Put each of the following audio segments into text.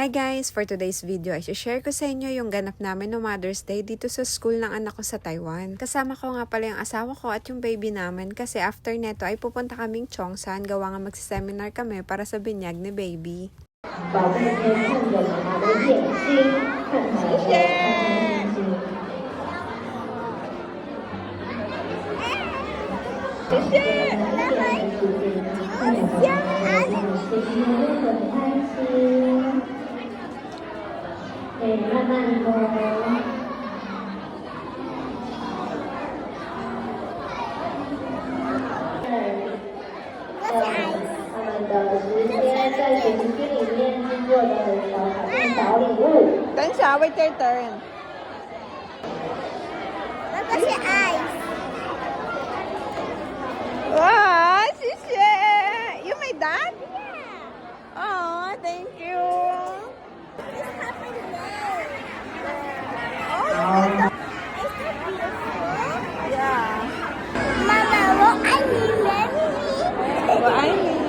Hi guys! For today's video ay share ko sa inyo yung ganap namin no Mother's Day dito sa school ng anak ko sa Taiwan. Kasama ko nga pala yung asawa ko at yung baby namin kasi after neto ay pupunta kaming Cheongshan gawa nga magsiseminar kami para sa binyag ni baby. Turn siya, wait your turn. 那个是 ice。 Wow, 谢谢. You made that? Yeah. Oh, thank you. It's happening now. Oh, Is that beautiful? yeah. Mama, what I need memory. What I need.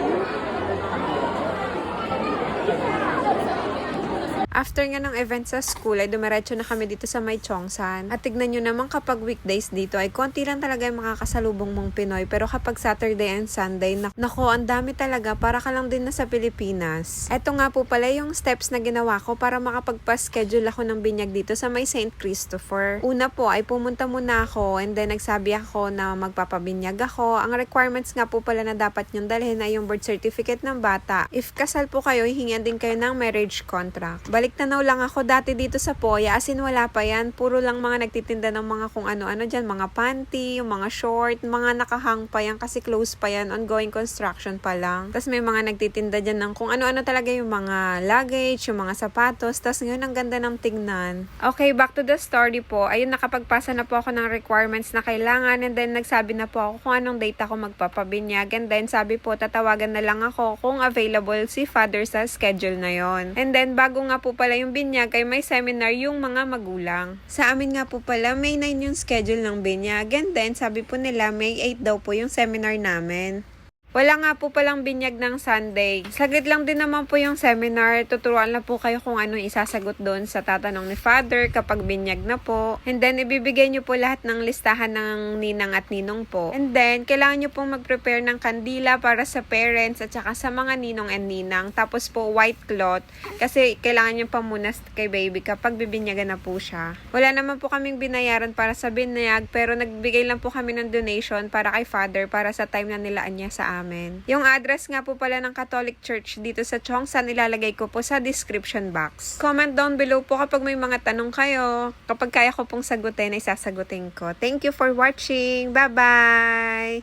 After nga ng event sa school ay dumiretso na kami dito sa may Cheongshan. At tignan nyo naman kapag weekdays dito ay konti lang talaga yung makakasalubong mong Pinoy. Pero kapag Saturday and Sunday, nako ang dami talaga para ka lang din na sa Pilipinas. Eto nga po pala yung steps na ginawa ko para makapagpa-schedule ako ng binyag dito sa may St. Christopher. Una po ay pumunta muna ako and then nagsabi ako na magpapabinyag ako. Ang requirements nga po pala na dapat nyong dalhin ay yung birth certificate ng bata. If kasal po kayo, hihingan din kayo ng marriage contract. Balik tanaw lang ako dati dito sa Poya, as in wala pa yan. Puro lang mga nagtitinda ng mga kung ano-ano dyan, mga panty, yung mga short, mga nakahang pa yan kasi close pa yan, ongoing construction pa lang. Tapos may mga nagtitinda dyan ng kung ano-ano talaga yung mga luggage, yung mga sapatos. Tapos ngayon ang ganda ng tingnan. Okay, back to the story po. Ayun, nakapagpasa na po ako ng requirements na kailangan and then nagsabi na po ako kung anong date ako magpapabinyag and then sabi po tatawagan na lang ako kung available si father sa schedule na yon. And then bago nga po pala yung binyag ay may seminar yung mga magulang. Sa amin nga po pala May 9 yung schedule ng binyag and then sabi po nila May 8 daw po yung seminar namin. Wala nga po palang binyag ng Sunday. Saglit lang din naman po yung seminar. Tuturuan lang po kayo kung anong isasagot doon sa tatanong ni Father kapag binyag na po. And then, ibibigay nyo po lahat ng listahan ng ninang at ninong po. And then, kailangan nyo pong mag-prepare ng kandila para sa parents at saka sa mga ninong and ninang. Tapos po, white cloth. Kasi kailangan nyo pamunas kay baby kapag bibinyagan na po siya. Wala naman po kaming binayaran para sa binyag pero nagbigay lang po kami ng donation para kay Father para sa time na nilaan niya sa amin. Yung address nga po pala ng Catholic Church dito sa Cheongshan ilalagay ko po sa description box. Comment down below po kapag may mga tanong kayo. Kapag kaya ko pong sagutin ay sasagutin ko. Thank you for watching. Bye-bye!